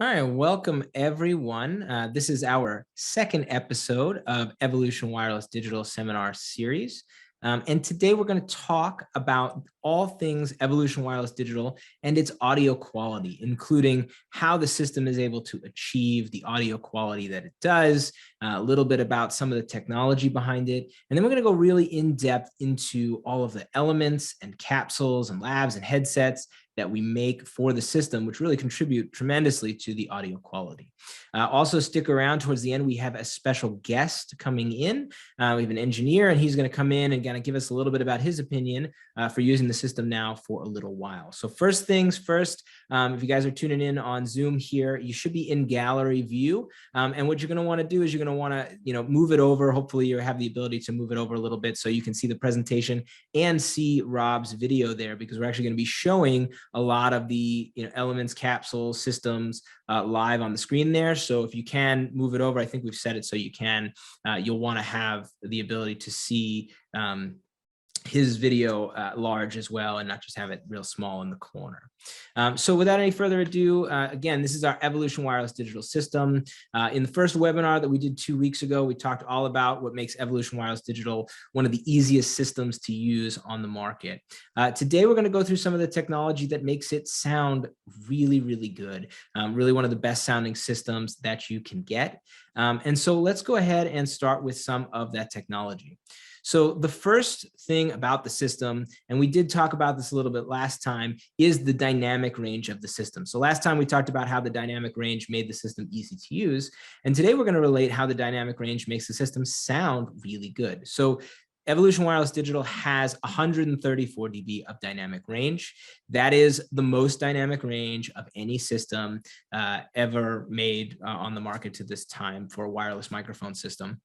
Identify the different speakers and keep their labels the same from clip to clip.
Speaker 1: All right, welcome everyone. This is our second episode of Evolution Wireless Digital Seminar Series. And today we're going to talk about all things Evolution Wireless Digital and its audio quality, including how the system is able to achieve the audio quality that it does, a little bit about some of the technology behind it. And then we're going to go really in depth into all of the elements and capsules and labs and headsets that we make for the system, which really contribute tremendously to the audio quality. Also stick around towards the end. We have a special guest coming in. We have an engineer, and he's going to come in and kind of give us a little bit about his opinion for using the system now for a little while. So first things first, if you guys are tuning in on Zoom here, you should be in gallery view. And what you're going to want to do is you're going to want to, move it over. Hopefully you have the ability to move it over a little bit so you can see the presentation and see Rob's video there, because we're actually going to be showing a lot of the elements, capsules, systems live on the screen there. So if you can move it over, I think we've set it so you can, you'll want to have the ability to see his video large as well, and not just have it real small in the corner. So without any further ado, again, this is our Evolution Wireless Digital System. In the first webinar that we did 2 weeks ago, we talked all about what makes Evolution Wireless Digital one of the easiest systems to use on the market. Today, we're going to go through some of the technology that makes it sound really, really good, really one of the best sounding systems that you can get. And so let's go ahead and start with some of that technology. So the first thing about the system, and we did talk about this a little bit last time, is the dynamic range of the system. So last time we talked about how the dynamic range made the system easy to use. And today we're going to relate how the dynamic range makes the system sound really good. So Evolution Wireless Digital has 134 dB of dynamic range. That is the most dynamic range of any system ever made on the market to this time for a wireless microphone system.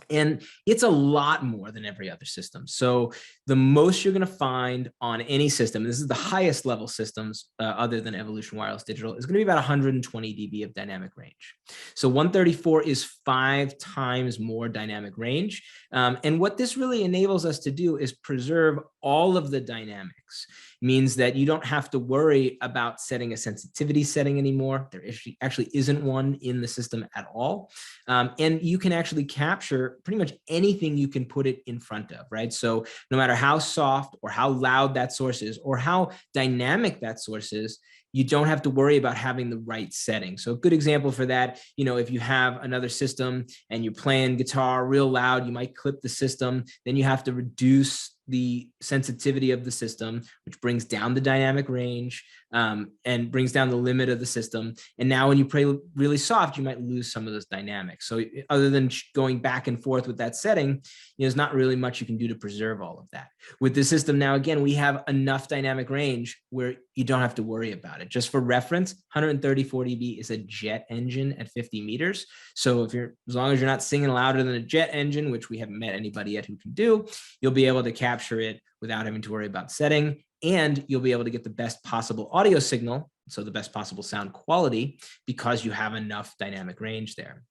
Speaker 1: And it's a lot more than every other system. So the most you're going to find on any system, this is the highest level systems other than Evolution Wireless Digital, is going to be about 120 dB of dynamic range. So 134 is 5 times more dynamic range. And what this really enables us to do is preserve all of the dynamics. Means that you don't have to worry about setting a sensitivity setting anymore. There actually isn't one in the system at all. And you can actually capture pretty much anything you can put it in front of, right? So no matter how soft or how loud that source is or how dynamic that source is, you don't have to worry about having the right setting. So a good example for that, if you have another system and you're playing guitar real loud, you might clip the system, then you have to reduce the sensitivity of the system, which brings down the dynamic range and brings down the limit of the system. And now when you play really soft, you might lose some of those dynamics. So other than going back and forth with that setting, there's not really much you can do to preserve all of that. With the system now, again, we have enough dynamic range where you don't have to worry about it. Just for reference, 134 dB is a jet engine at 50 meters. So as long as you're not singing louder than a jet engine, which we haven't met anybody yet who can do, you'll be able to capture it without having to worry about setting, and you'll be able to get the best possible audio signal, so the best possible sound quality, because you have enough dynamic range there.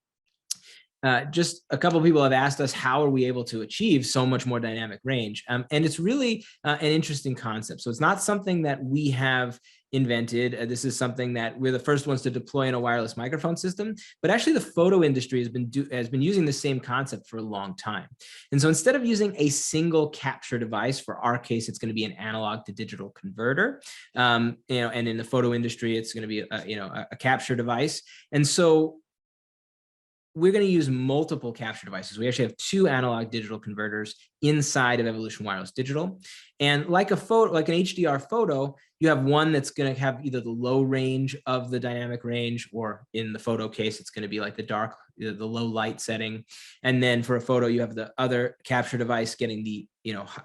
Speaker 1: Just a couple of people have asked us, how are we able to achieve so much more dynamic range? And it's really an interesting concept. So it's not something that we have invented. This is something that we're the first ones to deploy in a wireless microphone system, but actually the photo industry has been using the same concept for a long time. And so instead of using a single capture device, for our case, it's going to be an analog to digital converter. And in the photo industry, it's going to be a capture device. And so we're going to use multiple capture devices. We actually have 2 analog digital converters inside of Evolution Wireless Digital. And like an HDR photo, you have one that's going to have either the low range of the dynamic range, or in the photo case, it's going to be like the low light setting. And then for a photo, you have the other capture device getting the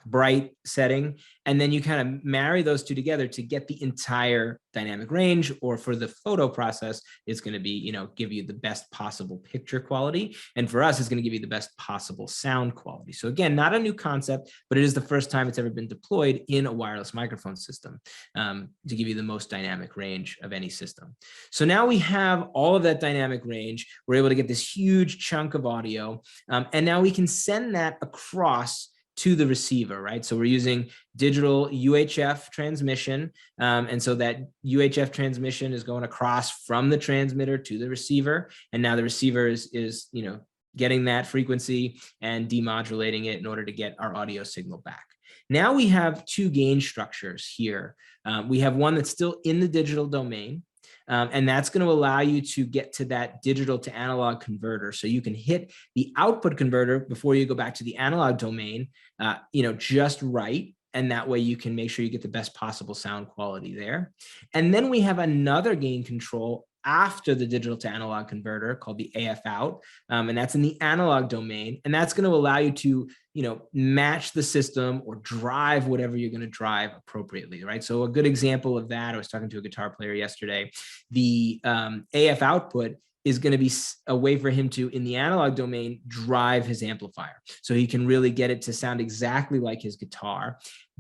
Speaker 1: bright setting. And then you kind of marry those two together to get the entire dynamic range, or for the photo process, it's going to be, give you the best possible picture quality. And for us, it's going to give you the best possible sound quality. So again, not a new concept, but it is the first time it's ever been deployed in a wireless microphone system to give you the most dynamic range of any system. So now we have all of that dynamic range. We're able to get this huge chunk of audio. And now we can send that across to the receiver, right? So we're using digital UHF transmission. And so that UHF transmission is going across from the transmitter to the receiver. And now the receiver is getting that frequency and demodulating it in order to get our audio signal back. Now we have two gain structures here. We have one that's still in the digital domain, and that's going to allow you to get to that digital to analog converter. So you can hit the output converter before you go back to the analog domain, just right. And that way you can make sure you get the best possible sound quality there. And then we have another gain control after the digital to analog converter called the AF out. And that's in the analog domain. And that's going to allow you to, match the system or drive whatever you're going to drive appropriately, right? So a good example of that, I was talking to a guitar player yesterday, the AF output is going to be a way for him to, in the analog domain, drive his amplifier. So he can really get it to sound exactly like his guitar.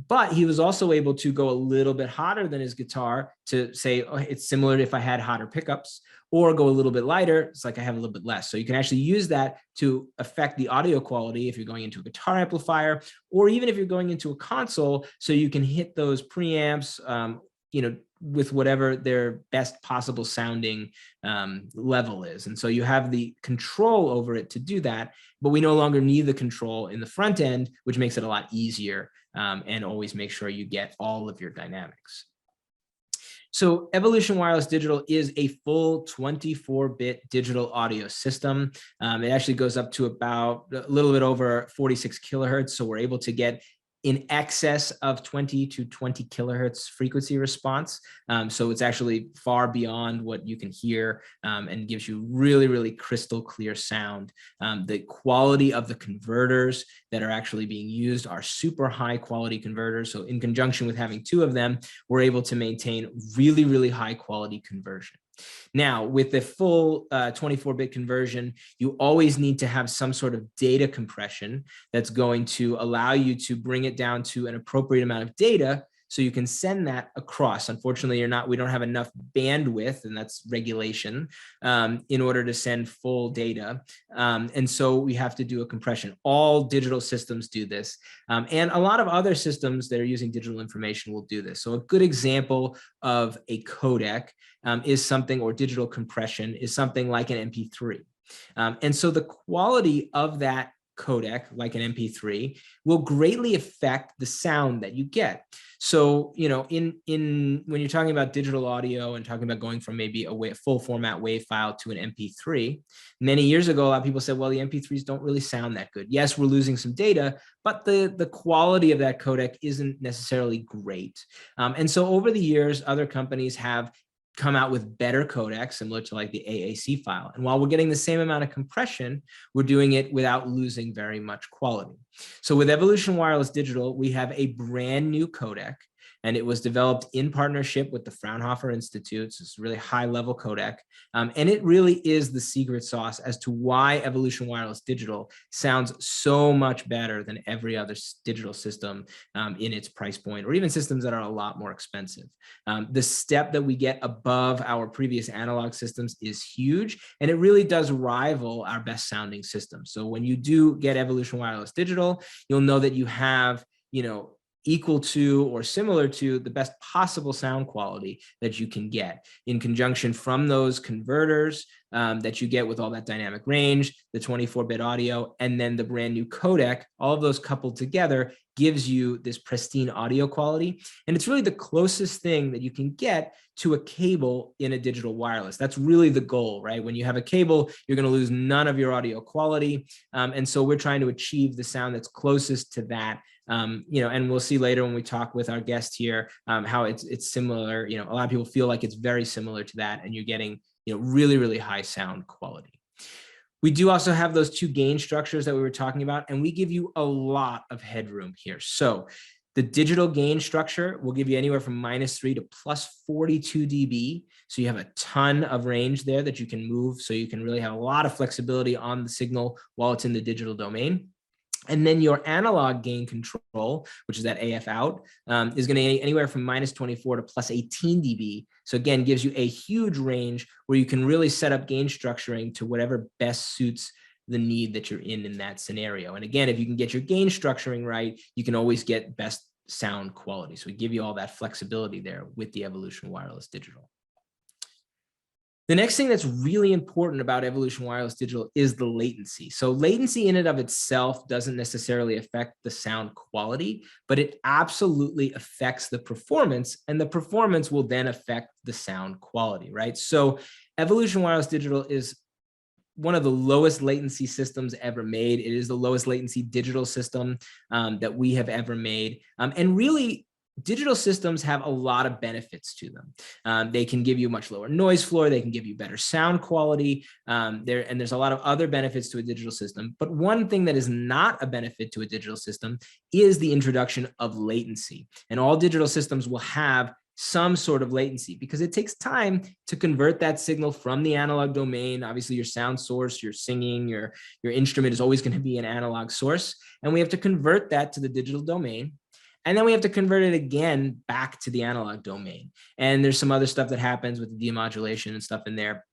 Speaker 1: But he was also able to go a little bit hotter than his guitar to say, oh, it's similar if I had hotter pickups, or go a little bit lighter, it's like I have a little bit less. So you can actually use that to affect the audio quality if you're going into a guitar amplifier, or even if you're going into a console, so you can hit those preamps, with whatever their best possible sounding level is. And so you have the control over it to do that, but we no longer need the control in the front end, which makes it a lot easier, and always make sure you get all of your dynamics. So Evolution Wireless Digital is a full 24-bit digital audio system. It actually goes up to about a little bit over 46 kilohertz. So we're able to get in excess of 20 to 20 kilohertz frequency response. So it's actually far beyond what you can hear, and gives you really, really crystal clear sound. The quality of the converters that are actually being used are super high quality converters. So in conjunction with having two of them, we're able to maintain really, really high quality conversion. Now, with the full 24-bit conversion, you always need to have some sort of data compression that's going to allow you to bring it down to an appropriate amount of data so you can send that across. Unfortunately, we don't have enough bandwidth, and that's regulation, in order to send full data. And so we have to do a compression. All digital systems do this. And a lot of other systems that are using digital information will do this. So a good example of a codec is something, or digital compression is something like an MP3. And so the quality of that codec, like an MP3, will greatly affect the sound that you get. So, when you're talking about digital audio and talking about going from maybe a full format WAV file to an MP3, many years ago, a lot of people said, well, the MP3s don't really sound that good. Yes, we're losing some data, but the quality of that codec isn't necessarily great. And so over the years, other companies have come out with better codecs, similar to like the AAC file. And while we're getting the same amount of compression, we're doing it without losing very much quality. So with Evolution Wireless Digital, we have a brand new codec, and it was developed in partnership with the Fraunhofer Institute. So it's a really high level codec. And it really is the secret sauce as to why Evolution Wireless Digital sounds so much better than every other digital system in its price point, or even systems that are a lot more expensive. The step that we get above our previous analog systems is huge, and it really does rival our best sounding system. So when you do get Evolution Wireless Digital, you'll know that you have, equal to or similar to the best possible sound quality that you can get in conjunction from those converters that you get with all that dynamic range, the 24-bit audio, and then the brand new codec. All of those coupled together gives you this pristine audio quality. And it's really the closest thing that you can get to a cable in a digital wireless. That's really the goal, right? When you have a cable, you're going to lose none of your audio quality. And so we're trying to achieve the sound that's closest to that. And we'll see later when we talk with our guest here, how it's similar. A lot of people feel like it's very similar to that, and you're getting, really, really high sound quality. We do also have those two gain structures that we were talking about, and we give you a lot of headroom here. So the digital gain structure will give you anywhere from -3 to +42 dB. So you have a ton of range there that you can move. So you can really have a lot of flexibility on the signal while it's in the digital domain. And then your analog gain control, which is that AF out, is going to anywhere from -24 to +18 dB. So again, gives you a huge range where you can really set up gain structuring to whatever best suits the need that you're in that scenario. And again, if you can get your gain structuring right, you can always get best sound quality. So we give you all that flexibility there with the Evolution Wireless Digital. The next thing that's really important about Evolution Wireless Digital is the latency. So latency in and of itself doesn't necessarily affect the sound quality, but it absolutely affects the performance, and the performance will then affect the sound quality, right? So Evolution Wireless Digital is one of the lowest latency systems ever made. It is the lowest latency digital system that we have ever made. And really, digital systems have a lot of benefits to them. They can give you much lower noise floor. They can give you better sound quality. There's a lot of other benefits to a digital system. But one thing that is not a benefit to a digital system is the introduction of latency. And all digital systems will have some sort of latency because it takes time to convert that signal from the analog domain. Obviously, your sound source, your singing, your instrument is always going to be an analog source. And we have to convert that to the digital domain. And then we have to convert it again back to the analog domain. And there's some other stuff that happens with the demodulation and stuff in there.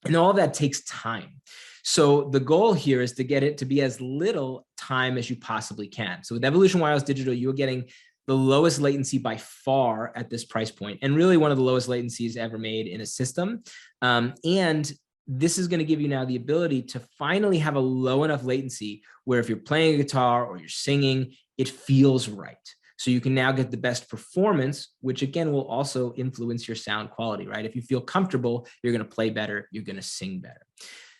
Speaker 1: And all of that takes time. So the goal here is to get it to be as little time as you possibly can. So with Evolution Wireless Digital, you're getting the lowest latency by far at this price point, and really one of the lowest latencies ever made in a system. And this is going to give you now the ability to finally have a low enough latency where if you're playing a guitar or you're singing, it feels right. So you can now get the best performance, which again will also influence your sound quality, right? If you feel comfortable, you're going to play better, you're going to sing better.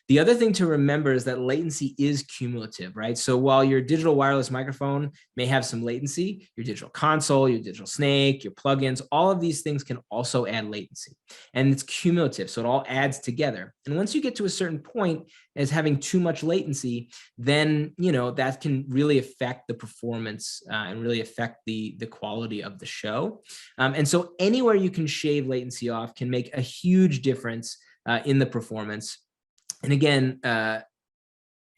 Speaker 1: The other thing to remember is that latency is cumulative, right? So while your digital wireless microphone may have some latency, your digital console, your digital snake, your plugins, all of these things can also add latency. And it's cumulative, so it all adds together. And once you get to a certain point as having too much latency, then that can really affect the performance and really affect the quality of the show. And so anywhere you can shave latency off can make a huge difference in the performance. And again,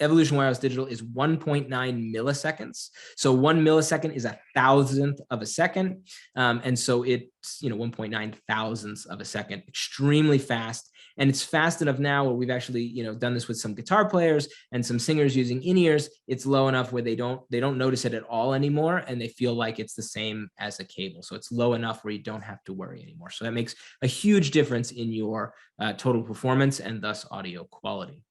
Speaker 1: Evolution Wireless Digital is 1.9 milliseconds. So 1 millisecond is a thousandth of a second. And so it's 1.9 thousandths of a second, extremely fast. And it's fast enough now where we've actually done this with some guitar players and some singers using in-ears. It's low enough where they don't notice it at all anymore, and they feel like it's the same as a cable. So it's low enough where you don't have to worry anymore. So that makes a huge difference in your total performance and thus audio quality.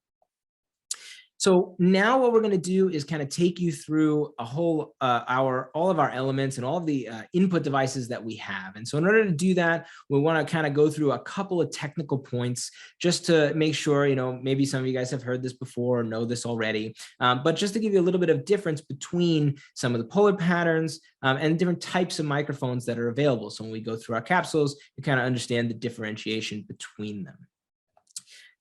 Speaker 1: So now what we're going to do is kind of take you through a whole all of our elements and all of the input devices that we have. And so in order to do that, we want to kind of go through a couple of technical points just to make sure, maybe some of you guys have heard this before or know this already, but just to give you a little bit of difference between some of the polar patterns and different types of microphones that are available. So when we go through our capsules, you kind of understand the differentiation between them.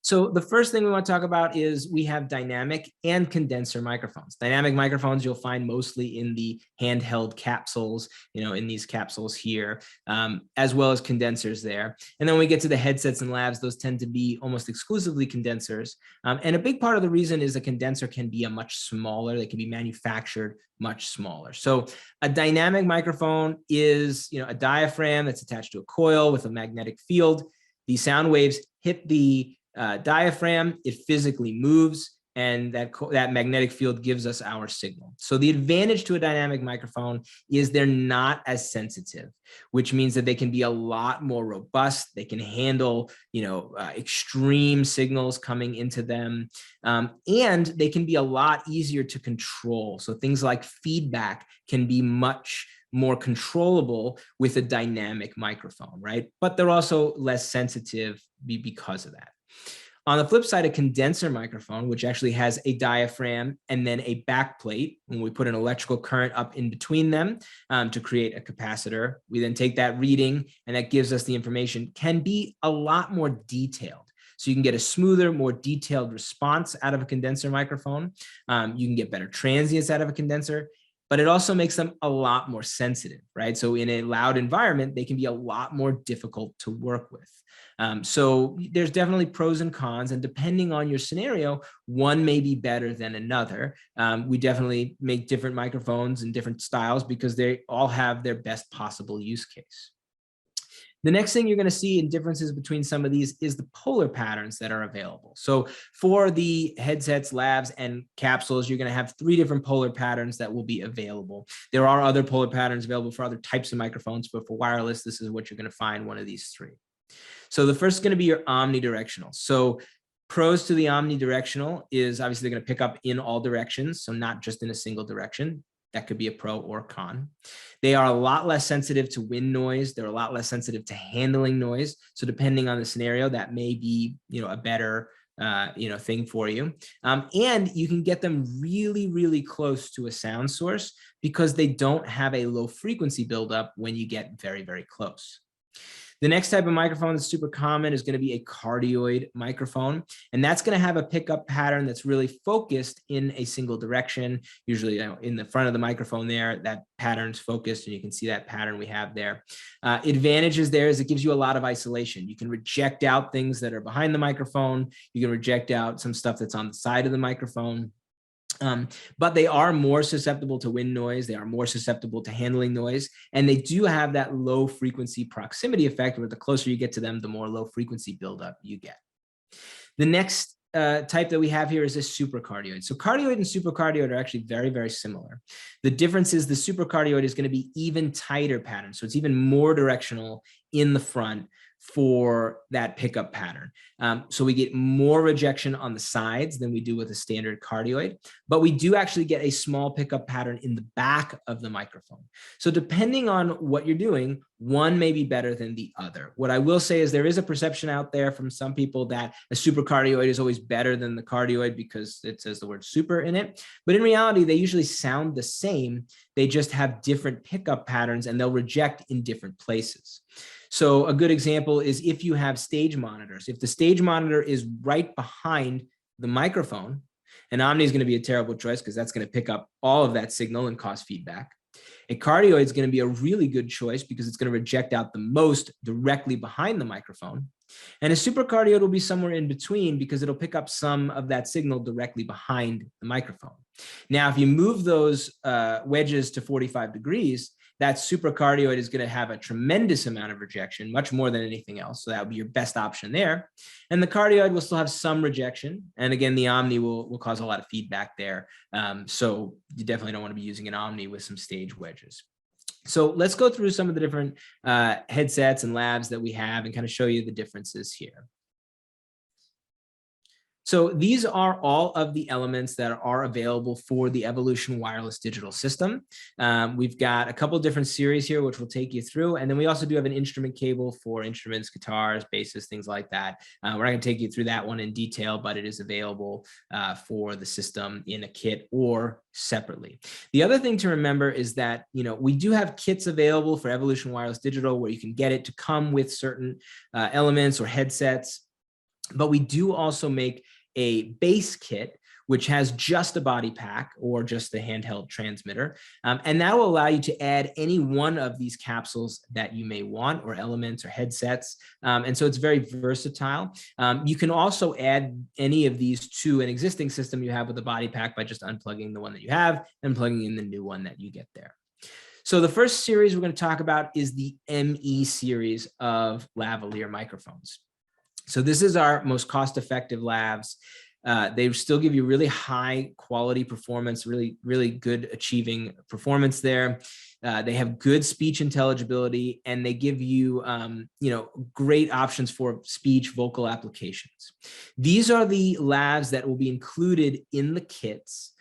Speaker 1: So the first thing we want to talk about is we have dynamic and condenser microphones. Dynamic microphones you'll find mostly in the handheld capsules, in these capsules here, as well as condensers there. And then when we get to the headsets and labs, those tend to be almost exclusively condensers. And a big part of the reason is a condenser can be a much smaller, they can be manufactured much smaller. So a dynamic microphone is, a diaphragm that's attached to a coil with a magnetic field. The sound waves hit the diaphragm, it physically moves, and that magnetic field gives us our signal. So the advantage to a dynamic microphone is they're not as sensitive, which means that they can be a lot more robust. They can handle, extreme signals coming into them, and they can be a lot easier to control. So things like feedback can be much more controllable with a dynamic microphone, right? But they're also less sensitive because of that. On the flip side, a condenser microphone, which actually has a diaphragm and then a backplate, when we put an electrical current up in between them to create a capacitor, we then take that reading and that gives us the information, can be a lot more detailed. So you can get a smoother, more detailed response out of a condenser microphone. You can get better transients out of a condenser, but it also makes them a lot more sensitive, right? So in a loud environment, they can be a lot more difficult to work with. So there's definitely pros and cons, and depending on your scenario, one may be better than another. We definitely make different microphones and different styles because they all have their best possible use case. The next thing you're going to see in differences between some of these is the polar patterns that are available. So for the headsets, labs, and capsules, you're going to have 3 different polar patterns that will be available. There are other polar patterns available for other types of microphones, but for wireless, this is what you're going to find, one of these 3. So the first is going to be your omnidirectional. So pros to the omnidirectional is obviously they're going to pick up in all directions, so not just in a single direction. That could be a pro or con. They are a lot less sensitive to wind noise. They're a lot less sensitive to handling noise. So depending on the scenario, that may be, a better, thing for you. And you can get them really, really close to a sound source because they don't have a low frequency buildup when you get very, very close. The next type of microphone that's super common is going to be a cardioid microphone, and that's going to have a pickup pattern that's really focused in a single direction. Usually, in the front of the microphone there, that pattern's focused, and you can see that pattern we have there. Advantages there is it gives you a lot of isolation. You can reject out things that are behind the microphone. You can reject out some stuff that's on the side of the microphone. But they are more susceptible to wind noise. They are more susceptible to handling noise. And they do have that low frequency proximity effect where the closer you get to them, the more low frequency buildup you get. The next type that we have here is a supercardioid. So cardioid and supercardioid are actually very, very similar. The difference is the supercardioid is going to be even tighter pattern. So it's even more directional in the front for that pickup pattern. So we get more rejection on the sides than we do with a standard cardioid, but we do actually get a small pickup pattern in the back of the microphone. So depending on what you're doing, one may be better than the other. What I will say is there is a perception out there from some people that a supercardioid is always better than the cardioid because it says the word super in it. But in reality, they usually sound the same. They just have different pickup patterns and they'll reject in different places. So a good example is if you have stage monitors. If the stage monitor is right behind the microphone, an Omni is going to be a terrible choice because that's going to pick up all of that signal and cause feedback. A cardioid is going to be a really good choice because it's going to reject out the most directly behind the microphone. And a supercardioid will be somewhere in between because it'll pick up some of that signal directly behind the microphone. Now, if you move those wedges to 45 degrees, that supercardioid is going to have a tremendous amount of rejection, much more than anything else. So that would be your best option there. And the cardioid will still have some rejection. And again, the Omni will cause a lot of feedback there. So you definitely don't want to be using an Omni with some stage wedges. So let's go through some of the different headsets and labs that we have and kind of show you the differences here. So these are all of the elements that are available for the Evolution wireless digital system. We've got a couple of different series here, which we'll take you through. And then we also do have an instrument cable for instruments, guitars, basses, things like that. We're not going to take you through that one in detail, but it is available for the system in a kit or separately. The other thing to remember is that, we do have kits available for Evolution wireless digital where you can get it to come with certain elements or headsets. But we do also make a base kit, which has just a body pack or just a handheld transmitter. And that will allow you to add any one of these capsules that you may want, or elements or headsets. And so it's very versatile. You can also add any of these to an existing system you have with a body pack by just unplugging the one that you have and plugging in the new one that you get there. So the first series we're going to talk about is the ME series of lavalier microphones. So this is our most cost-effective labs. They still give you really high quality performance, really, really good achieving performance there. They have good speech intelligibility, and they give you, great options for speech vocal applications. These are the labs that will be included in the kits.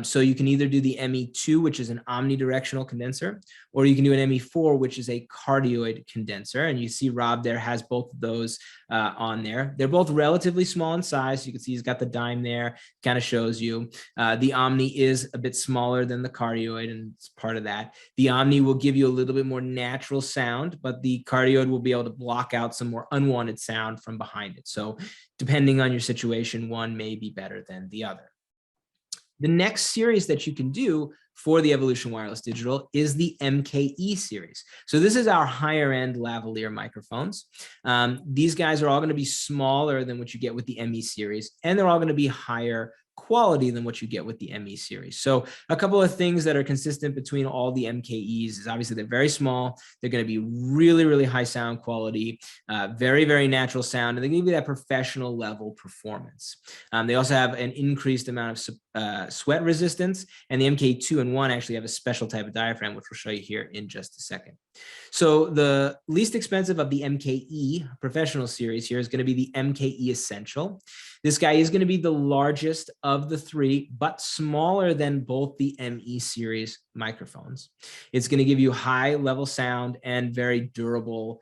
Speaker 1: So you can either do the ME2, which is an omnidirectional condenser, or you can do an ME4, which is a cardioid condenser. And you see Rob there has both of those on there. They're both relatively small in size. You can see he's got the dime there, kind of shows you. The Omni is a bit smaller than the cardioid, and it's part of that. The Omni will give you a little bit more natural sound, but the cardioid will be able to block out some more unwanted sound from behind it. So depending on your situation, one may be better than the other. The next series that you can do for the Evolution Wireless Digital is the MKE series. So this is our higher end lavalier microphones. These guys are all going to be smaller than what you get with the ME series, and they're all going to be higher quality than what you get with the ME series. So a couple of things that are consistent between all the MKEs is obviously they're very small. They're going to be really, really high sound quality, very, very natural sound, and they give you that professional level performance. They also have an increased amount of sweat resistance, and the MK2 and 1 actually have a special type of diaphragm, which we'll show you here in just a second. So the least expensive of the MKE professional series here is going to be the MKE Essential. This guy is going to be the largest of the three, but smaller than both the ME series microphones. It's going to give you high level sound and very durable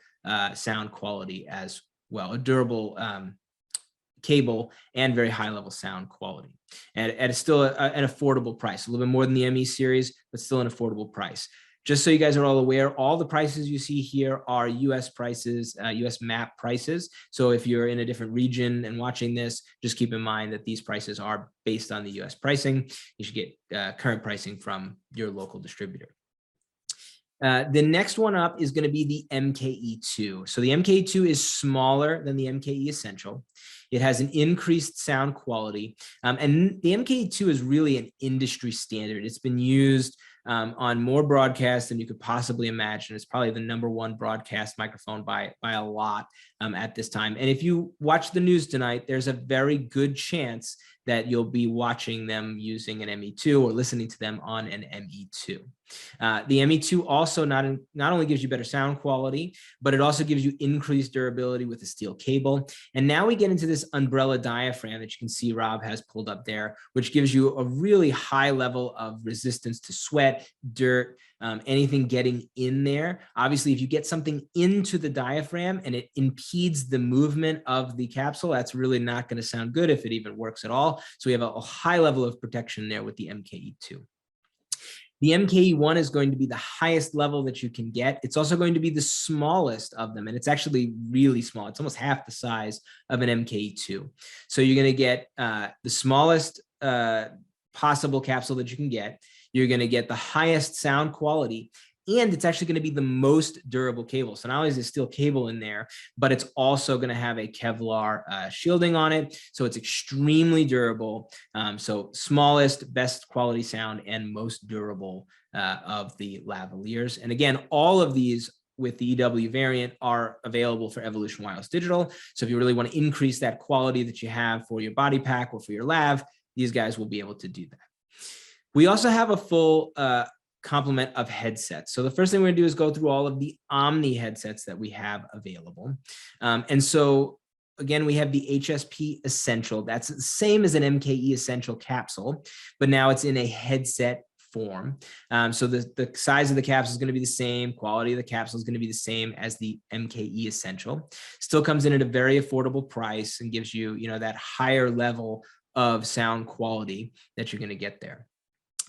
Speaker 1: sound quality as well, a durable cable and very high level sound quality. And it's still an affordable price, a little bit more than the ME series, but still an affordable price. Just so you guys are all aware, all the prices you see here are US prices, US map prices. So if you're in a different region and watching this, just keep in mind that these prices are based on the US pricing. You should get current pricing from your local distributor. The next one up is going to be the MKE2. So the MKE2 is smaller than the MKE Essential. It has an increased sound quality. And the MKE2 is really an industry standard. It's been used on more broadcasts than you could possibly imagine. It's probably the #1 broadcast microphone by a lot at this time. And if you watch the news tonight, there's a very good chance that you'll be watching them using an ME2 or listening to them on an ME2. The ME2 also not only gives you better sound quality, but it also gives you increased durability with the steel cable. And now we get into this umbrella diaphragm that you can see Rob has pulled up there, which gives you a really high level of resistance to sweat, dirt, anything getting in there. Obviously, if you get something into the diaphragm and it impedes the movement of the capsule, that's really not going to sound good if it even works at all. So we have a high level of protection there with the MKE2. The MKE1 is going to be the highest level that you can get. It's also going to be the smallest of them, and it's actually really small. It's almost half the size of an MKE2. So you're going to get the smallest possible capsule that you can get. You're going to get the highest sound quality, and it's actually going to be the most durable cable. So not only is it steel cable in there, but it's also going to have a Kevlar shielding on it. So it's extremely durable. So smallest, best quality sound, and most durable of the lavaliers. And again, all of these with the EW variant are available for Evolution Wireless Digital. So if you really want to increase that quality that you have for your body pack or for your lav, these guys will be able to do that. We also have a full complement of headsets. So the first thing we're gonna do is go through all of the Omni headsets that we have available. And so again, we have the HSP Essential. That's the same as an MKE Essential capsule, but now it's in a headset form. So the size of the capsule is going to be the same. Quality of the capsule is going to be the same as the MKE Essential. Still comes in at a very affordable price and gives you, that higher level of sound quality that you're going to get there.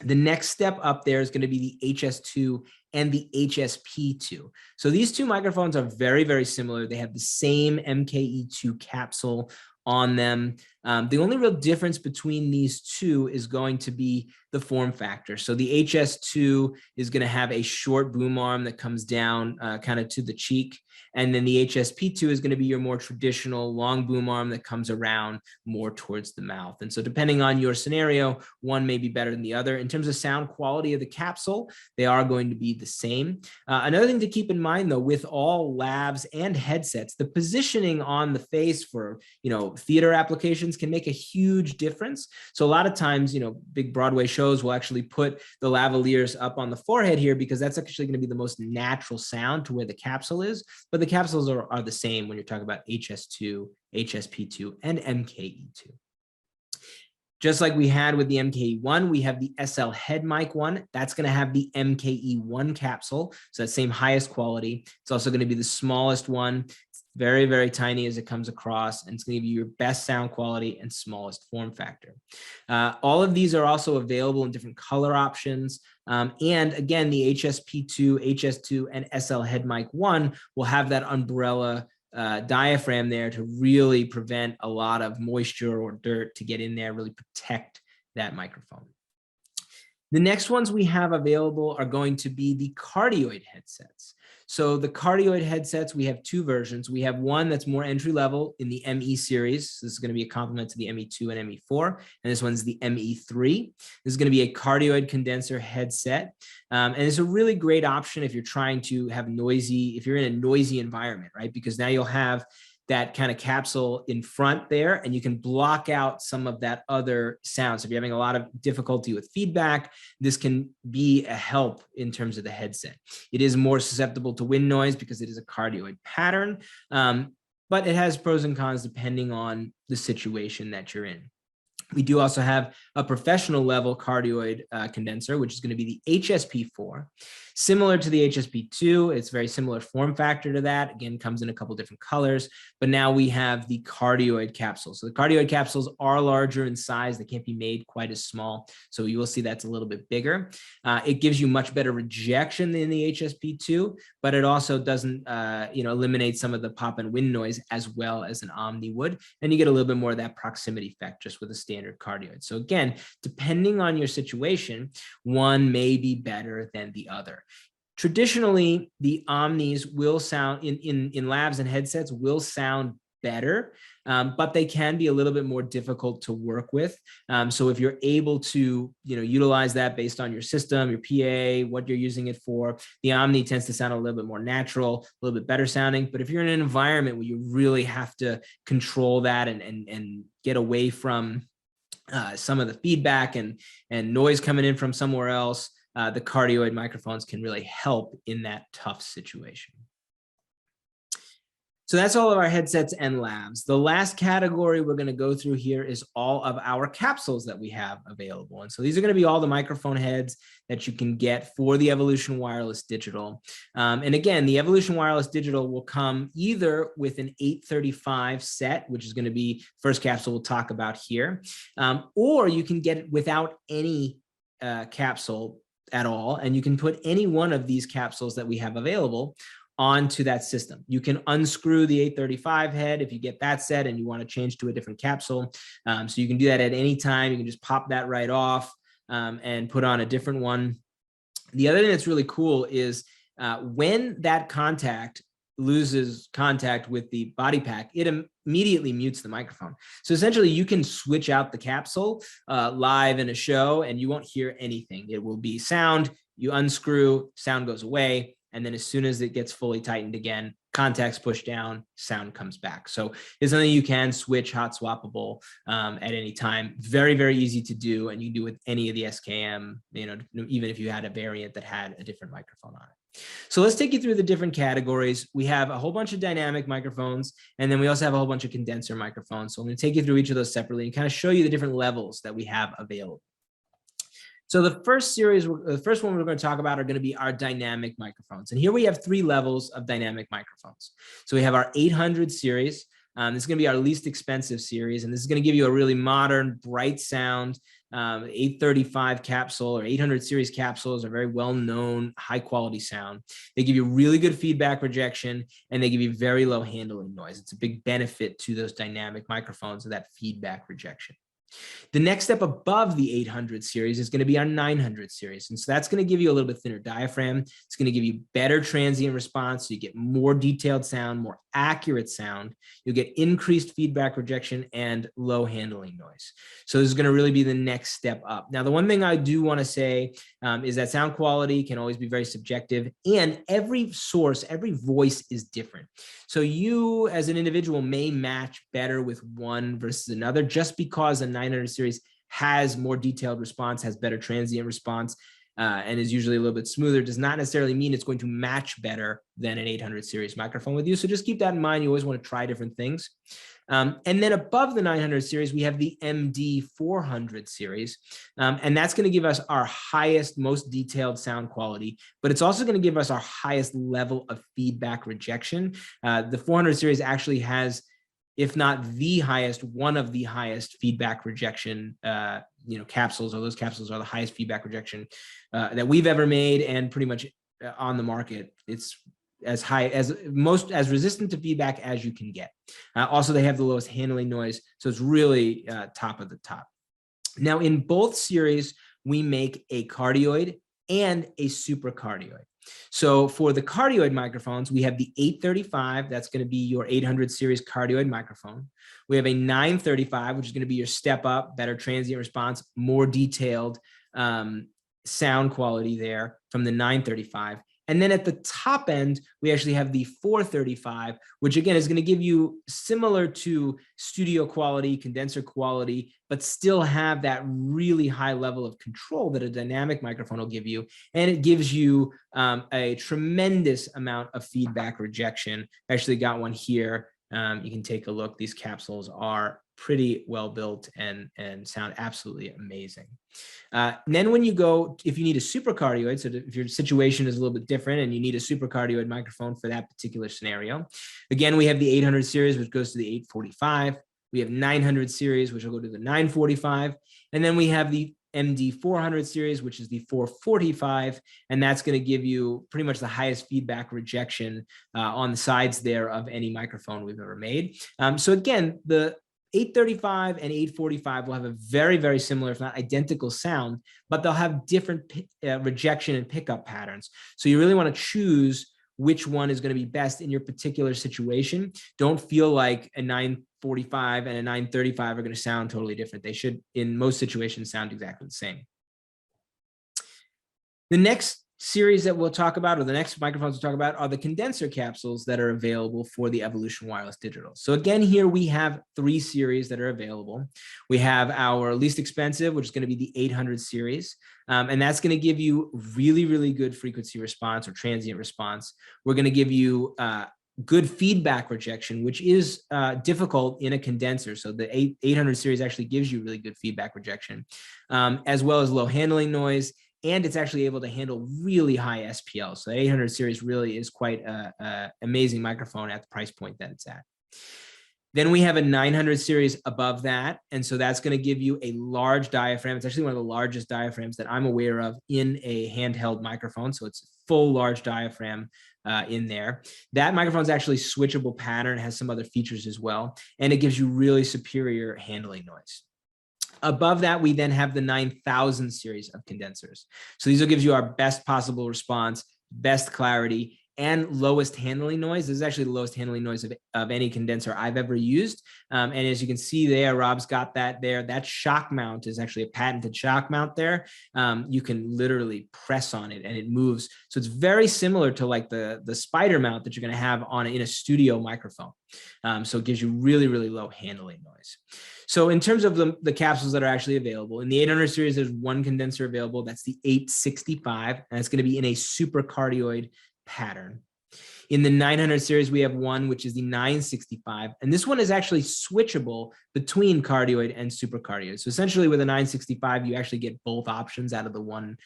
Speaker 1: The next step up there is going to be the HS2 and the HSP2. So these two microphones are very, very similar. They have the same MKE2 capsule on them. The only real difference between these two is going to be the form factor. So the HS2 is going to have a short boom arm that comes down kind of to the cheek. And then the HSP2 is going to be your more traditional long boom arm that comes around more towards the mouth. And so depending on your scenario, one may be better than the other. In terms of sound quality of the capsule, they are going to be the same. Another thing to keep in mind, though, with all lavs and headsets, the positioning on the face for, theater applications can make a huge difference. So a lot of times, big Broadway shows will actually put the lavaliers up on the forehead here because that's actually going to be the most natural sound to where the capsule is. But the capsules are the same when you're talking about HS2, HSP2, and MKE2. Just like we had with the MKE1, we have the SL head mic one. That's going to have the MKE1 capsule. So that same highest quality. It's also going to be the smallest one. It's very, very tiny as it comes across. And it's going to give you your best sound quality and smallest form factor. All of these are also available in different color options. And again, the HSP2, HS2, and SL head mic 1 will have that umbrella diaphragm there to really prevent a lot of moisture or dirt to get in there, really protect that microphone. The next ones we have available are going to be the cardioid headsets. So the cardioid headsets, we have two versions. We have one that's more entry level in the ME series. This is going to be a complement to the ME2 and ME4. And this one's the ME3. This is going to be a cardioid condenser headset. And it's a really great option if you're trying to have if you're in a noisy environment, right? Because now you'll have that kind of capsule in front there, and you can block out some of that other sound. So if you're having a lot of difficulty with feedback, this can be a help in terms of the headset. It is more susceptible to wind noise because it is a cardioid pattern, but it has pros and cons depending on the situation that you're in. We do also have a professional level cardioid condenser, which is going to be the HSP4. Similar to the HSP2, it's very similar form factor to that. Again, comes in a couple different colors, but now we have the cardioid capsules. So the cardioid capsules are larger in size. They can't be made quite as small. So you will see that's a little bit bigger. It gives you much better rejection than the HSP2, but it also doesn't eliminate some of the pop and wind noise as well as an Omni would. And you get a little bit more of that proximity effect just with a standard cardioid. So again, depending on your situation, one may be better than the other. Traditionally, the Omnis will sound in labs and headsets will sound better, but they can be a little bit more difficult to work with. So if you're able to, utilize that based on your system, your PA, what you're using it for, the Omni tends to sound a little bit more natural, a little bit better sounding. But if you're in an environment where you really have to control that and get away from some of the feedback and noise coming in from somewhere else, the cardioid microphones can really help in that tough situation. So that's all of our headsets and labs. The last category we're going to go through here is all of our capsules that we have available. And so these are going to be all the microphone heads that you can get for the Evolution Wireless Digital. And again, the Evolution Wireless Digital will come either with an 835 set, which is going to be first capsule we'll talk about here, or you can get it without any capsule at all. And you can put any one of these capsules that we have available onto that system. You can unscrew the 835 head if you get that set and you want to change to a different capsule. So you can do that at any time. You can just pop that right off and put on a different one. The other thing that's really cool is when that contact loses contact with the body pack, it immediately mutes the microphone. So essentially you can switch out the capsule live in a show and you won't hear anything. It will be sound, you unscrew, sound goes away. And then as soon as it gets fully tightened again, contacts push down, sound comes back. So it's something you can switch hot swappable at any time. Very, very easy to do. And you can do with any of the SKM, even if you had a variant that had a different microphone on it. So let's take you through the different categories. We have a whole bunch of dynamic microphones, and then we also have a whole bunch of condenser microphones. So I'm going to take you through each of those separately and kind of show you the different levels that we have available. So the first one we're going to talk about are going to be our dynamic microphones. And here we have 3 levels of dynamic microphones. So we have our 800 series. This is going to be our least expensive series, and this is going to give you a really modern, bright sound. 835 capsule or 800 series capsules are very well-known, high-quality sound. They give you really good feedback rejection, and they give you very low handling noise. It's a big benefit to those dynamic microphones of that feedback rejection. The next step above the 800 series is going to be our 900 series. And so that's going to give you a little bit thinner diaphragm. It's going to give you better transient response. So you get more detailed sound, more accurate sound. You'll get increased feedback rejection and low handling noise. So this is going to really be the next step up. Now, the one thing I do want to say is that sound quality can always be very subjective, and every source, every voice is different. So you as an individual may match better with one versus another just because a 900 series has more detailed response, has better transient response, and is usually a little bit smoother, does not necessarily mean it's going to match better than an 800 series microphone with you. So just keep that in mind. You always want to try different things. And then above the 900 series, we have the MD 400 series. And that's going to give us our highest, most detailed sound quality, but it's also going to give us our highest level of feedback rejection. The 400 series actually has, if not the highest, one of the highest feedback rejection, capsules, or those capsules are the highest feedback rejection that we've ever made, and pretty much on the market. It's as high as as resistant to feedback as you can get. Also, they have the lowest handling noise, so it's really top of the top. Now, in both series, we make a cardioid and a supracardioid. So for the cardioid microphones, we have the 835, that's going to be your 800 series cardioid microphone. We have a 935, which is going to be your step up, better transient response, more detailed sound quality there from the 935. And then at the top end, we actually have the 435, which again is going to give you similar to studio quality, condenser quality, but still have that really high level of control that a dynamic microphone will give you. And it gives you a tremendous amount of feedback rejection. I actually got one here. You can take a look. These capsules are pretty well built and sound absolutely amazing. Then when you go, if you need a supercardioid, so if your situation is a little bit different and you need a supercardioid microphone for that particular scenario, again, we have the 800 series, which goes to the 845. We have 900 series, which will go to the 945. And then we have the MD 400 series, which is the 445, and that's going to give you pretty much the highest feedback rejection on the sides there of any microphone we've ever made. So again, the 835 and 845 will have a very, very similar, if not identical sound, but they'll have different rejection and pickup patterns. So you really want to choose which one is going to be best in your particular situation. Don't feel like a 945 and a 935 are going to sound totally different. They should, in most situations, sound exactly the same. The next series that we'll talk about, or the next microphones we'll talk about, are the condenser capsules that are available for the Evolution Wireless Digital. So again, here we have 3 series that are available. We have our least expensive, which is going to be the 800 series. And that's going to give you really, really good frequency response or transient response. We're going to give you good feedback rejection, which is difficult in a condenser. So the 800 series actually gives you really good feedback rejection, as well as low handling noise. And it's actually able to handle really high SPL. So the 800 series really is quite an amazing microphone at the price point that it's at. Then we have a 900 series above that. And so that's going to give you a large diaphragm. It's actually one of the largest diaphragms that I'm aware of in a handheld microphone. So it's full large diaphragm in there. That microphone is actually switchable pattern, has some other features as well. And it gives you really superior handling noise. Above that, we then have the 9000 series of condensers. So these will give you our best possible response, best clarity, and lowest handling noise. This is actually the lowest handling noise of any condenser I've ever used. And as you can see there, Rob's got that there. That shock mount is actually a patented shock mount there. You can literally press on it and it moves. So it's very similar to like the spider mount that you're going to have in a studio microphone. So it gives you really, really low handling noise. So in terms of the capsules that are actually available, in the 800 series, there's one condenser available. That's the 865, and it's going to be in a supercardioid pattern. In the 900 series, we have one, which is the 965. And this one is actually switchable between cardioid and supercardioid. So essentially with a 965, you actually get both options out of the one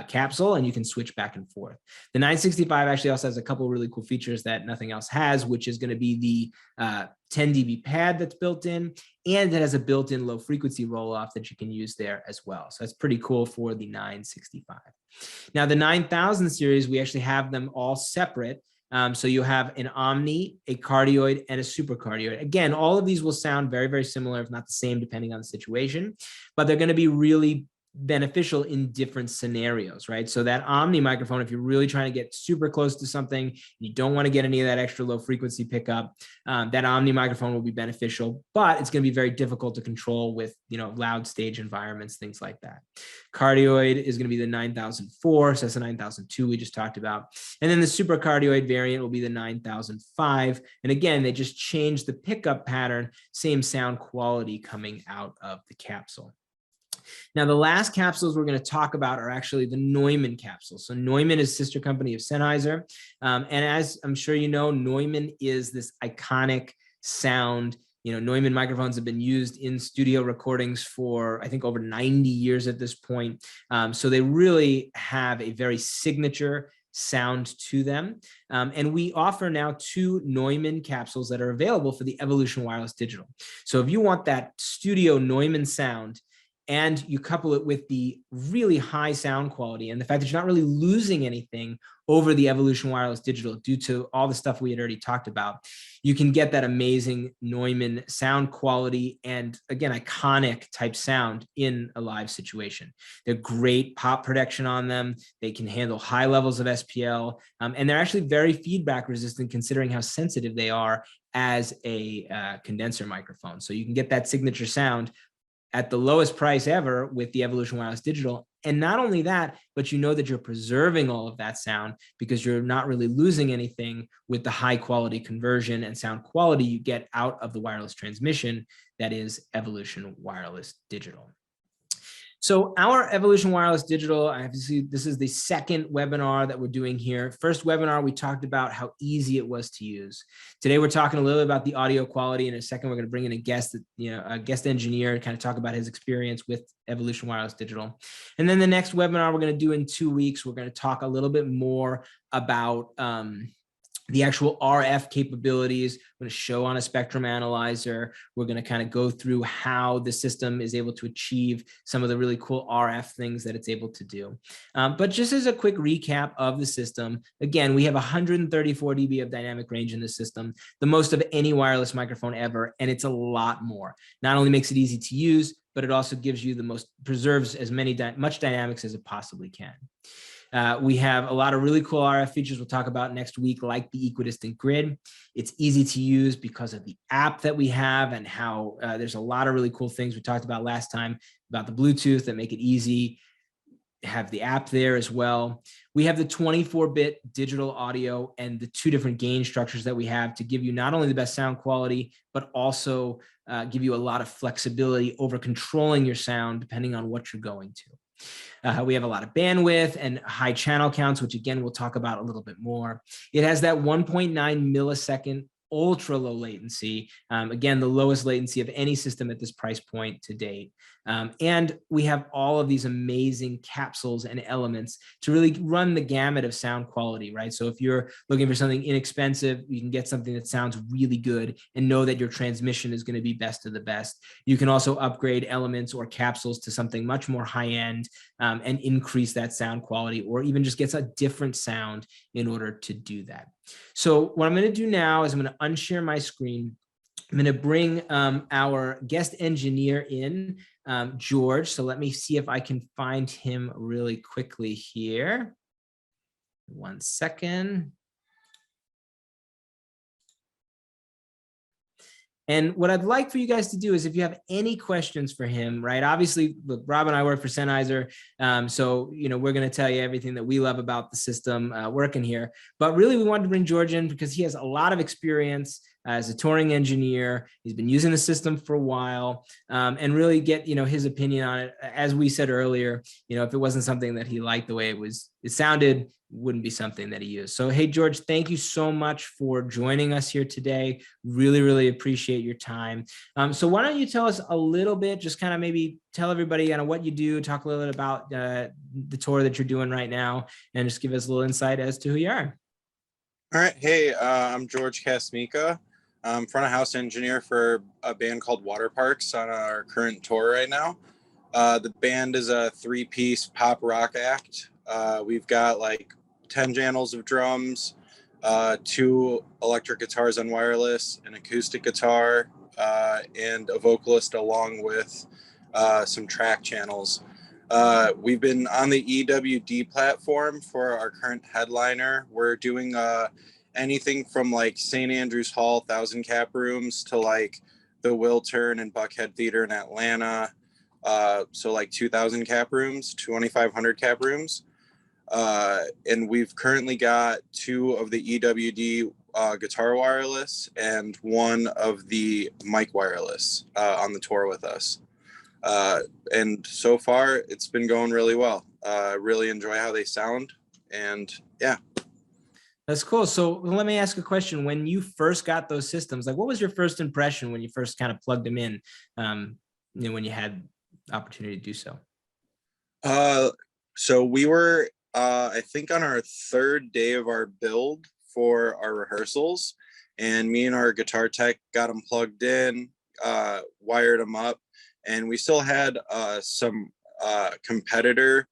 Speaker 1: capsule, and you can switch back and forth. The 965 actually also has a couple of really cool features that nothing else has, which is going to be the 10 dB pad that's built in, and it has a built-in low frequency roll-off that you can use there as well. So that's pretty cool for the 965. Now the 9000 series, we actually have them all separate. So you have an omni, a cardioid, and a supercardioid. Again, all of these will sound very, very similar, if not the same, depending on the situation, but they're going to be really beneficial in different scenarios, right? So that omni microphone, if you're really trying to get super close to something, you don't want to get any of that extra low frequency pickup, that omni microphone will be beneficial, but it's going to be very difficult to control with, loud stage environments, things like that. Cardioid is going to be the 9004, so that's the 9002 we just talked about. And then the supercardioid variant will be the 9005. And again, they just changed the pickup pattern, same sound quality coming out of the capsule. Now, the last capsules we're going to talk about are actually the Neumann capsules. So Neumann is sister company of Sennheiser. And as I'm sure you know, Neumann is this iconic sound. Neumann microphones have been used in studio recordings for, I think, over 90 years at this point. So they really have a very signature sound to them. And we offer now 2 Neumann capsules that are available for the Evolution Wireless Digital. So if you want that studio Neumann sound, and you couple it with the really high sound quality and the fact that you're not really losing anything over the Evolution Wireless Digital due to all the stuff we had already talked about, you can get that amazing Neumann sound quality and, again, iconic type sound in a live situation. They're great pop protection on them. They can handle high levels of SPL, and they're actually very feedback resistant considering how sensitive they are as a condenser microphone. So you can get that signature sound at the lowest price ever with the Evolution Wireless Digital. And not only that, but you know that you're preserving all of that sound because you're not really losing anything with the high quality conversion and sound quality you get out of the wireless transmission that is Evolution Wireless Digital. So our Evolution Wireless Digital, obviously, this is the second webinar that we're doing here. First webinar, we talked about how easy it was to use. Today, we're talking a little bit about the audio quality. In a second, we're going to bring in a guest, a guest engineer, to kind of talk about his experience with Evolution Wireless Digital. And then the next webinar we're going to do in 2 weeks, we're going to talk a little bit more about the actual RF capabilities. We're going to show on a spectrum analyzer. We're going to kind of go through how the system is able to achieve some of the really cool RF things that it's able to do. But just as a quick recap of the system, again, we have 134 dB of dynamic range in the system, the most of any wireless microphone ever, and it's a lot more. Not only makes it easy to use, but it also gives you the most, preserves as much dynamics as it possibly can. We have a lot of really cool RF features we'll talk about next week, like the equidistant grid. It's easy to use because of the app that we have and how there's a lot of really cool things we talked about last time about the Bluetooth that make it easy. Have the app there as well. We have the 24-bit digital audio and the 2 different gain structures that we have to give you not only the best sound quality, but also give you a lot of flexibility over controlling your sound depending on what you're going to. We have a lot of bandwidth and high channel counts, which again, we'll talk about a little bit more. It has that 1.9 millisecond ultra low latency. Again, the lowest latency of any system at this price point to date. And we have all of these amazing capsules and elements to really run the gamut of sound quality, right? So if you're looking for something inexpensive, you can get something that sounds really good and know that your transmission is going to be best of the best. You can also upgrade elements or capsules to something much more high end and increase that sound quality, or even just gets a different sound in order to do that. So what I'm going to do now is I'm going to unshare my screen. I'm going to bring our guest engineer in, George. So let me see if I can find him really quickly here. 1 second. And what I'd like for you guys to do is if you have any questions for him, right? Obviously, look, Rob and I work for Sennheiser. So, we're going to tell you everything that we love about the system working here. But really, we wanted to bring George in because he has a lot of experience as a touring engineer. He's been using the system for a while and really get, his opinion on it. As we said earlier, if it wasn't something that he liked the way it sounded, wouldn't be something that he used. So, hey, George, thank you so much for joining us here today. Really, really appreciate your time. So why don't you tell us a little bit, just kind of maybe tell everybody kind of what you do, talk a little bit about the tour that you're doing right now, and just give us a little insight as to who you are.
Speaker 2: All right. Hey, I'm George Kasmika. I'm front of house engineer for a band called Waterparks on our current tour right now. The band is a 3-piece pop rock act. We've got like 10 channels of drums, 2 electric guitars on wireless, an acoustic guitar, and a vocalist along with some track channels. We've been on the EWD platform for our current headliner. We're doing anything from like St. Andrews Hall, 1,000 cap rooms to like the Wiltern and Buckhead Theater in Atlanta. So like 2,000 cap rooms, 2,500 cap rooms. And we've currently got 2 of the EWD guitar wireless and 1 of the mic wireless on the tour with us. And so far it's been going really well. I really enjoy how they sound, and yeah.
Speaker 1: That's cool. So let me ask a question. When you first got those systems, like what was your first impression when you first kind of plugged them in, when you had the opportunity to do so?
Speaker 2: So we were, I think on our 3rd day of our build for our rehearsals, and me and our guitar tech got them plugged in, wired them up, and we still had some competitor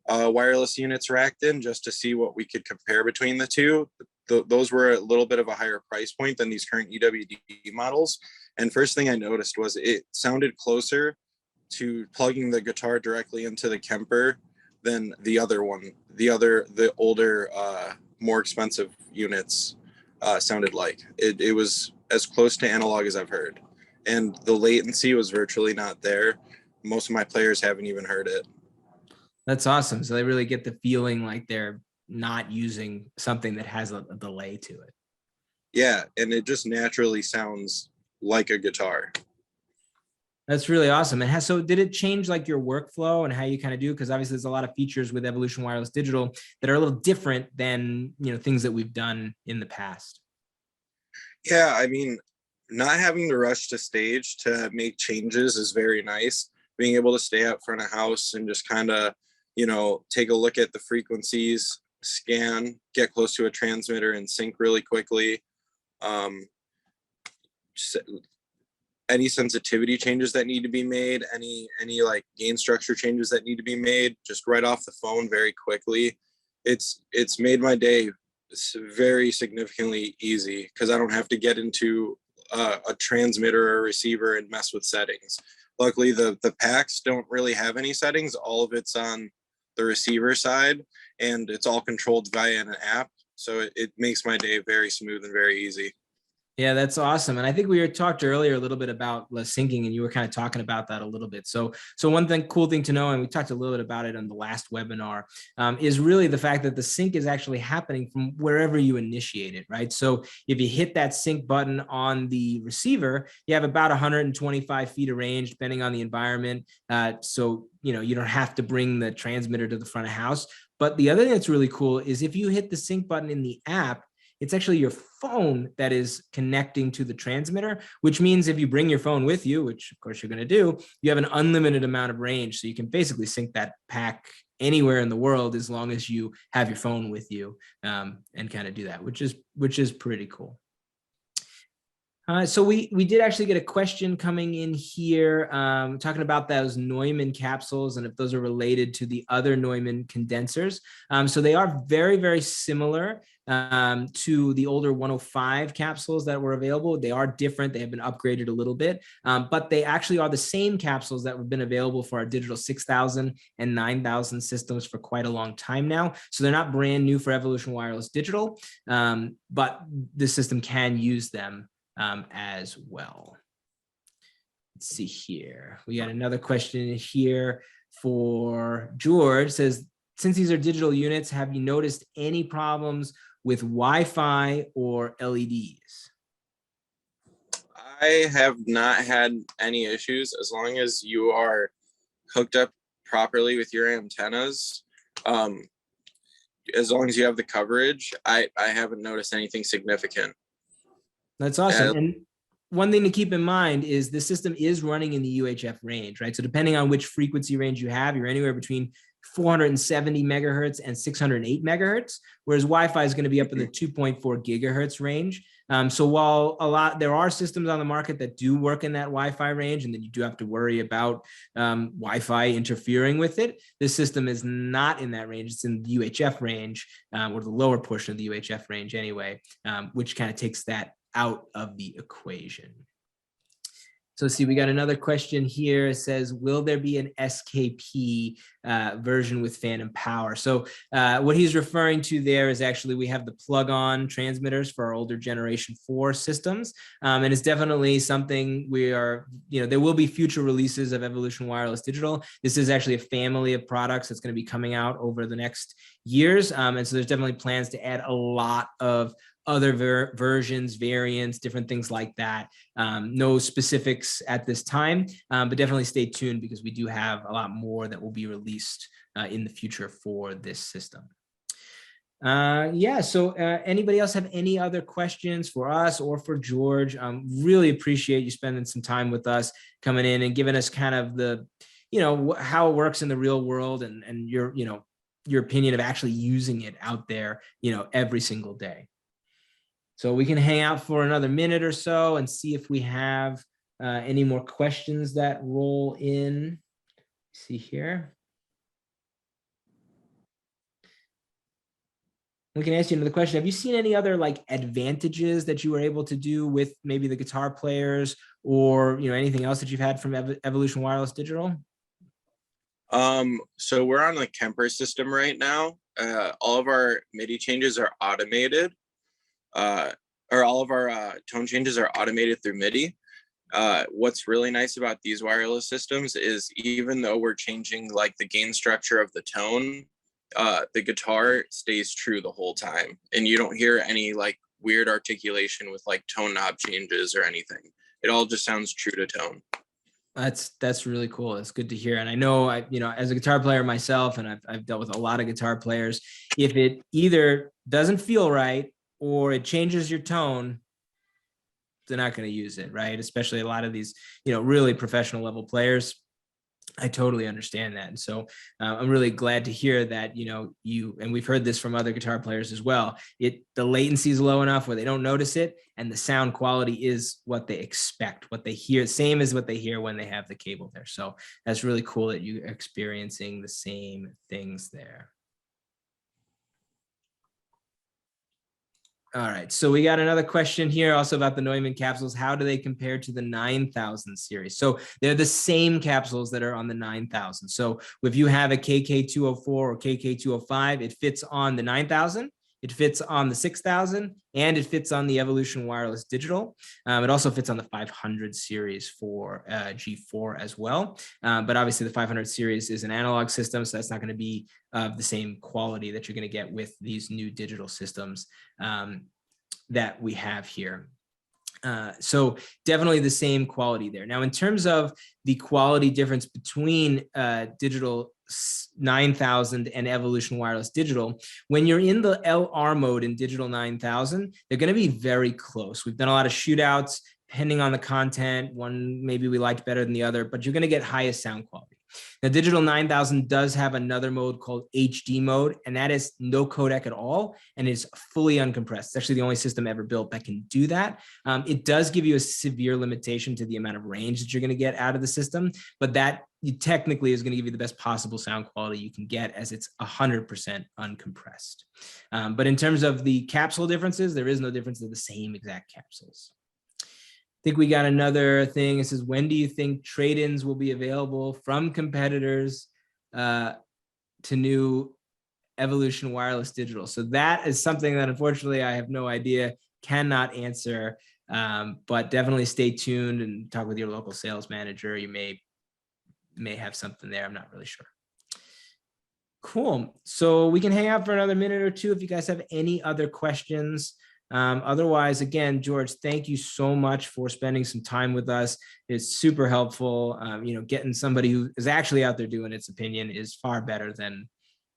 Speaker 2: wireless units racked in just to see what we could compare between the two. Those were a little bit of a higher price point than these current EWD models. And first thing I noticed was it sounded closer to plugging the guitar directly into the Kemper than the other one. The older, more expensive units sounded like. It was as close to analog as I've heard. And the latency was virtually not there. Most of my players haven't even heard it.
Speaker 1: That's awesome. So they really get the feeling like they're not using something that has a delay to it.
Speaker 2: Yeah, and it just naturally sounds like a guitar.
Speaker 1: That's really awesome. And so did it change like your workflow and how you kind of do? Because obviously there's a lot of features with Evolution Wireless Digital that are a little different than, things that we've done in the past.
Speaker 2: Yeah, I mean, not having to rush to stage to make changes is very nice. Being able to stay out front of house and just kind of, take a look at the frequencies, scan, get close to a transmitter and sync really quickly. Any sensitivity changes that need to be made, any like gain structure changes that need to be made, just right off the phone very quickly. It's made my day very significantly easy because I don't have to get into a transmitter or a receiver and mess with settings. Luckily, the packs don't really have any settings. All of it's on the receiver side, and it's all controlled via an app. So it makes my day very smooth and very easy.
Speaker 1: Yeah, that's awesome. And I think we were talked earlier a little bit about syncing, and you were kind of talking about that a little bit. So one cool thing to know, and we talked a little bit about it on the last webinar, is really the fact that the sync is actually happening from wherever you initiate it, right? So if you hit that sync button on the receiver, you have about 125 feet of range, depending on the environment. So you don't have to bring the transmitter to the front of house. But the other thing that's really cool is if you hit the sync button in the app, it's actually your phone that is connecting to the transmitter, which means if you bring your phone with you, which of course you're going to do, you have an unlimited amount of range. So you can basically sync that pack anywhere in the world as long as you have your phone with you, and kind of do that, which is pretty cool. So we did actually get a question coming in here talking about those Neumann capsules and if those are related to the other Neumann condensers. So they are very, very similar to the older 105 capsules that were available. They are different. They have been upgraded a little bit, but they actually are the same capsules that have been available for our digital 6000 and 9000 systems for quite a long time now. So they're not brand new for Evolution Wireless Digital, but the system can use them as well. Let's see here. We got another question here for George. It says, since these are digital units, have you noticed any problems with Wi-Fi or LEDs?
Speaker 2: I have not had any issues as long as you are hooked up properly with your antennas. As long as you have the coverage, I haven't noticed anything significant.
Speaker 1: That's awesome. And one thing to keep in mind is the system is running in the UHF range, right? So depending on which frequency range you have, you're anywhere between 470 megahertz and 608 megahertz, whereas Wi-Fi is going to be up in the 2.4 gigahertz range. So while there are systems on the market that do work in that Wi-Fi range, and then you do have to worry about Wi-Fi interfering with it, this system is not in that range. It's in the UHF range, or the lower portion of the UHF range anyway, which kind of takes that out of the equation. So let's see, we got another question here. It says, will there be an SKP version with phantom power? So what he's referring to there is actually we have the plug-on transmitters for our older generation 4 systems. And it's definitely something we are, there will be future releases of Evolution Wireless Digital. This is actually a family of products that's going to be coming out over the next years. And so there's definitely plans to add a lot of other versions, variants, different things like that. No specifics at this time, but definitely stay tuned because we do have a lot more that will be released in the future for this system. Yeah, so anybody else have any other questions for us or for George? Really appreciate you spending some time with us, coming in and giving us kind of the, how it works in the real world and your, your opinion of actually using it out there, every single day. So we can hang out for another minute or so and see if we have Any more questions that roll in? See here. We can ask you another question. Have you seen any other like advantages that you were able to do with maybe the guitar players, or anything else that you've had from Evolution Wireless Digital?
Speaker 2: So we're on the Kemper system right now. All of our MIDI changes are automated, or all of our tone changes are automated through MIDI. What's really nice about these wireless systems is even though we're changing like the gain structure of the tone, the guitar stays true the whole time, and you don't hear any like weird articulation with like tone knob changes or anything. It all just sounds true to tone.
Speaker 1: That's really cool. It's good to hear. And I know as a guitar player myself, and I've dealt with a lot of guitar players, if it either doesn't feel right or it changes your tone, they're not going to use it, right? Especially a lot of these, really professional level players. I totally understand that. And so I'm really glad to hear that, and we've heard this from other guitar players as well. The latency is low enough where they don't notice it, and the sound quality is what they expect, what they hear, same as what they hear when they have the cable there. So that's really cool that you're experiencing the same things there. All right, so we got another question here also about the Neumann capsules. How do they compare to the 9000 series? So they're the same capsules that are on the 9000. So if you have a KK204 or KK205, it fits on the 9000, it fits on the 6000, and it fits on the Evolution Wireless Digital. It also fits on the 500 series for G4 as well. But obviously the 500 series is an analog system, so that's not going to be the same quality that you're going to get with these new digital systems that we have here. So definitely the same quality there. Now, in terms of the quality difference between digital 9000 and Evolution Wireless Digital, when you're in the LR mode in digital 9000, they're going to be very close. We've done a lot of shootouts, depending on the content. One maybe we liked better than the other, but you're going to get highest sound quality. Now, digital 9000 does have another mode called HD mode, and that is no codec at all, and it's fully uncompressed. It's actually the only system ever built that can do that. It does give you a severe limitation to the amount of range that you're going to get out of the system, but that technically is going to give you the best possible sound quality you can get, as it's 100% uncompressed. But in terms of the capsule differences, there is no difference. They're the same exact capsules. I think we got another thing. It says, when do you think trade-ins will be available from competitors to new Evolution Wireless Digital? So that is something that unfortunately I have no idea, cannot answer, but definitely stay tuned and talk with your local sales manager. You may have something there. I'm not really sure. Cool. So we can hang out for another minute or two if you guys have any other questions. Otherwise, again, George, thank you so much for spending some time with us. It's super helpful. Getting somebody who is actually out there doing its opinion is far better than,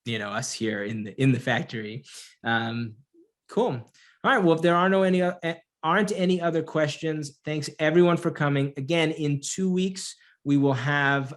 Speaker 1: us here in the factory. Cool. All right. Well, if there aren't any other questions, thanks everyone for coming. Again, in 2 weeks, we will have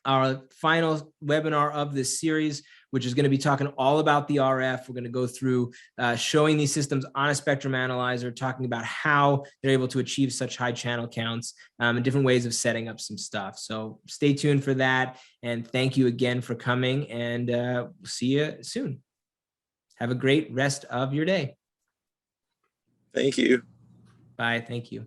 Speaker 1: our final webinar of this series, which is going to be talking all about the RF. We're going to go through showing these systems on a spectrum analyzer, talking about how they're able to achieve such high channel counts and different ways of setting up some stuff. So stay tuned for that. And thank you again for coming, and we'll see you soon. Have a great rest of your day.
Speaker 2: Thank you.
Speaker 1: Bye. Thank you.